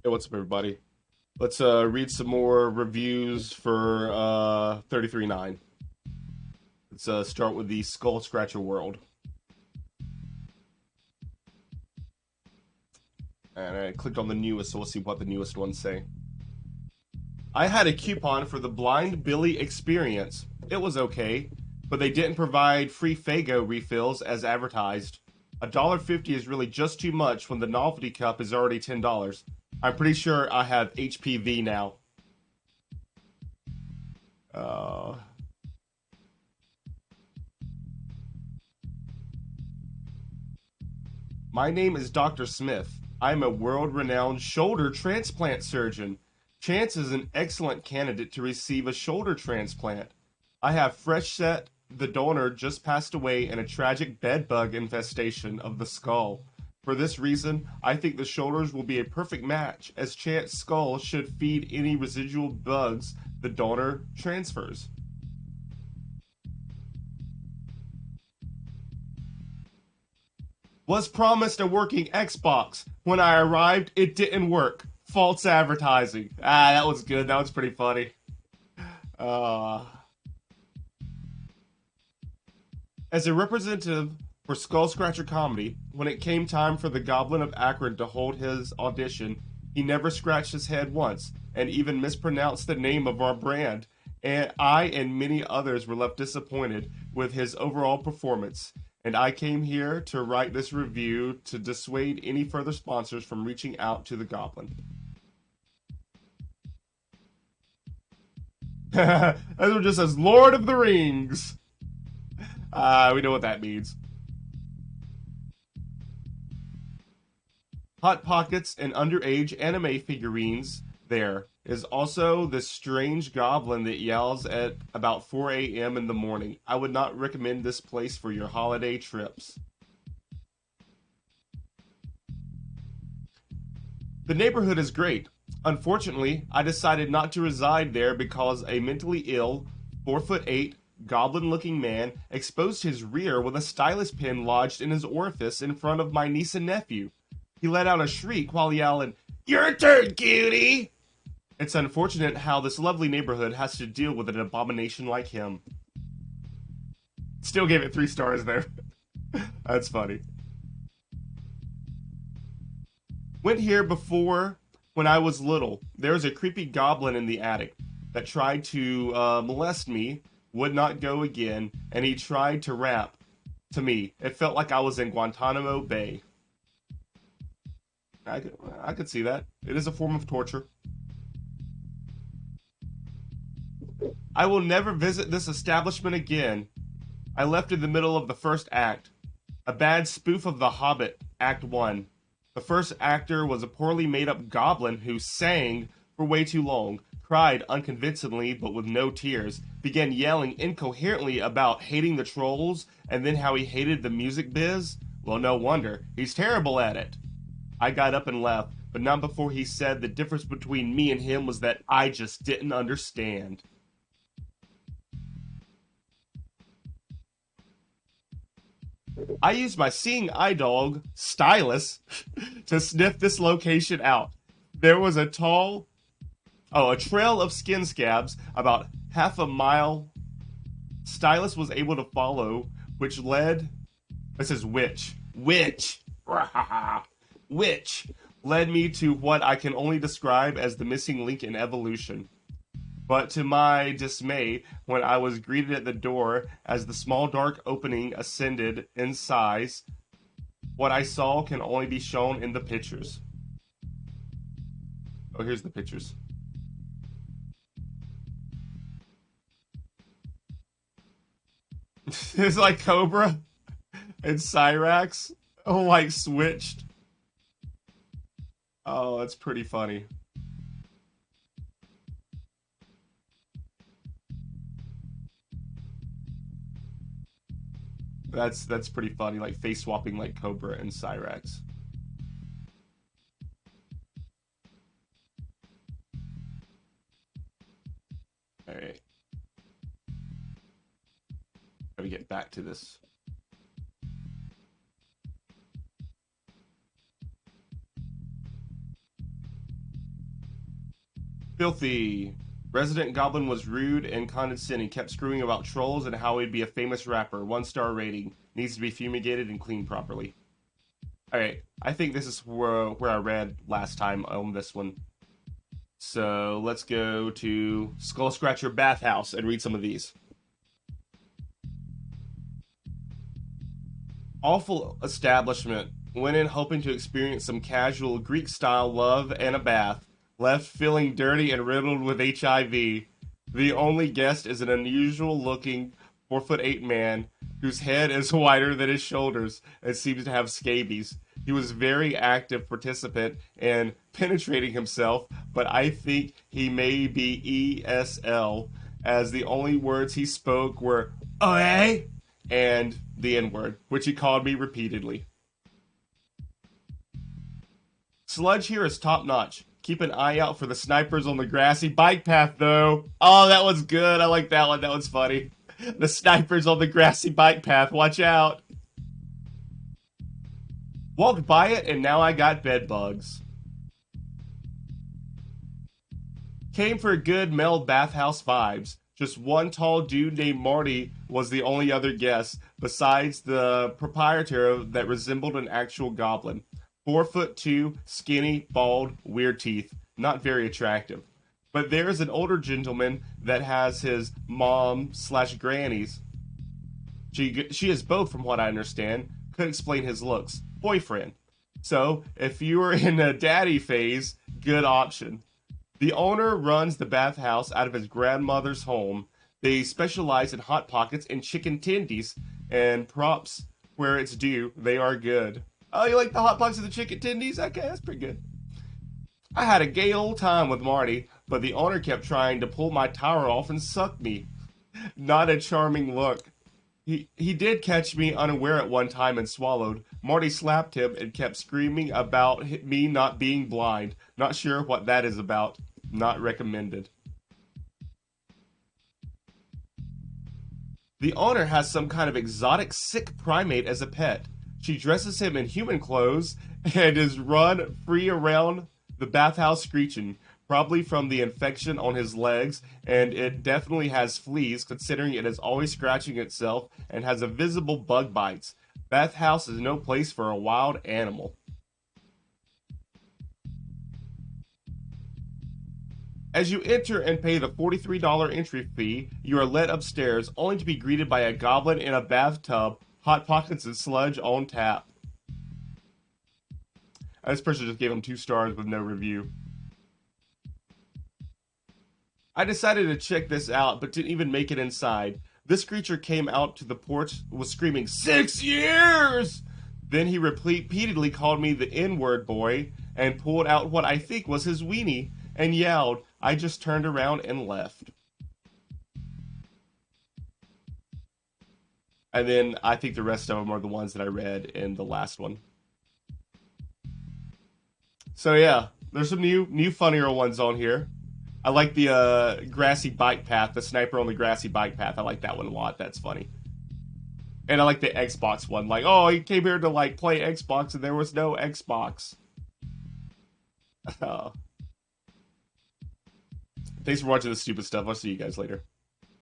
Hey, what's up, everybody? Let's read some more reviews for 33.9. Let's start with the Skull Scratcher World. And I clicked on the newest, so we'll see what the newest ones say. I had a coupon for the Blind Billy experience. It was okay, but they didn't provide free Faygo refills as advertised. $1.50 is really just too much when the novelty cup is already $10. I'm pretty sure I have HPV now. Uh, My name is Dr. Smith. I'm a world-renowned shoulder transplant surgeon. Chance is an excellent candidate to receive a shoulder transplant. I have fresh set. The donor just passed away in a tragic bedbug infestation of the skull. For this reason, I think the shoulders will be a perfect match, as Chance's skull should feed any residual bugs the donor transfers. Was promised a working Xbox. When I arrived, it didn't work. False advertising. Ah, that was good. That was pretty funny. Uh, as a representative for Skull Scratcher Comedy, when it came time for the Goblin of Akron to hold his audition, he never scratched his head once and even mispronounced the name of our brand. And I and many others were left disappointed with his overall performance. And I came here to write this review to dissuade any further sponsors from reaching out to the Goblin. This one just says Lord of the Rings. We know what that means. Hot Pockets and underage anime figurines. There is also this strange goblin that yells at about 4 a.m. in the morning. I would not recommend this place for your holiday trips. The neighborhood is great. Unfortunately, I decided not to reside there because a mentally ill, 4'8", goblin-looking man exposed his rear with a stylus pen lodged in his orifice in front of my niece and nephew. He let out a shriek while yelling, "Your turn, cutie!" It's unfortunate how this lovely neighborhood has to deal with an abomination like him. Still gave it 3 stars there. That's funny. Went here before when I was little. There was a creepy goblin in the attic that tried to molest me, would not go again, and he tried to rap to me. It felt like I was in Guantanamo Bay. I could see that. It is a form of torture. I will never visit this establishment again. I left in the middle of the first act. A bad spoof of The Hobbit, Act 1. The first actor was a poorly made up goblin who sang for way too long, cried unconvincingly but with no tears, began yelling incoherently about hating the trolls, and then how he hated the music biz. Well, no wonder. He's terrible at it. I got up and left, but not before he said the difference between me and him was that I just didn't understand. I used my seeing eye dog, Stylus, to sniff this location out. There was a trail of skin scabs about half a mile Stylus was able to follow, which led. This is which led me to what I can only describe as the missing link in evolution. But to my dismay, when I was greeted at the door as the small dark opening ascended in size, what I saw can only be shown in the pictures. Oh, here's the pictures. It's like Cobra and Cyraxx, like switched. Oh, that's pretty funny. That's pretty funny, like face swapping like Cobra and Cyraxx. All right, gotta get back to this. Filthy. Resident Goblin was rude and condescending, kept screwing about trolls and how he'd be a famous rapper. 1-star rating. Needs to be fumigated and cleaned properly. Alright, I think this is where I read last time on this one. So let's go to Skull Scratcher Bathhouse and read some of these. Awful establishment. Went in hoping to experience some casual Greek-style love and a bath. Left feeling dirty and riddled with HIV. The only guest is an unusual-looking 4'8" man whose head is wider than his shoulders and seems to have scabies. He was very active participant in penetrating himself, but I think he may be ESL, as the only words he spoke were "Oe" and the N-word, which he called me repeatedly. Sludge here is top-notch. Keep an eye out for the snipers on the grassy bike path, though. Oh, that was good. I like that one. That one's funny. The snipers on the grassy bike path. Watch out. Walked by it, and now I got bed bugs. Came for good male bathhouse vibes. Just one tall dude named Marty was the only other guest, besides the proprietor that resembled an actual goblin. 4'2", skinny, bald, weird teeth. Not very attractive. But there's an older gentleman that has his mom/granny's. She is both, from what I understand. Could explain his looks. Boyfriend. So, if you are in a daddy phase, good option. The owner runs the bathhouse out of his grandmother's home. They specialize in Hot Pockets and chicken tendies, and props where it's due, they are good. Oh, you like the Hot Pockets and the chicken tendies? Okay, that's pretty good. I had a gay old time with Marty, but the owner kept trying to pull my tower off and suck me. Not a charming look. He did catch me unaware at one time and swallowed. Marty slapped him and kept screaming about me not being blind. Not sure what that is about. Not recommended. The owner has some kind of exotic sick primate as a pet. She dresses him in human clothes and is run free around the bathhouse screeching, probably from the infection on his legs, and it definitely has fleas considering it is always scratching itself and has a visible bug bites. Bathhouse is no place for a wild animal. As you enter and pay the $43 entry fee, you are led upstairs only to be greeted by a goblin in a bathtub, Hot Pockets and sludge on tap. This person just gave him 2 stars with no review. I decided to check this out, but didn't even make it inside. This creature came out to the porch, was screaming, 6 years! Then he repeatedly called me the N-word boy, and pulled out what I think was his weenie, and yelled. I just turned around and left. And then I think the rest of them are the ones that I read in the last one. So yeah, there's some new funnier ones on here. I like the grassy bike path, the sniper on the grassy bike path. I like that one a lot. That's funny. And I like the Xbox one. Like, oh, he came here to like play Xbox and there was no Xbox. Thanks for watching this stupid stuff. I'll see you guys later.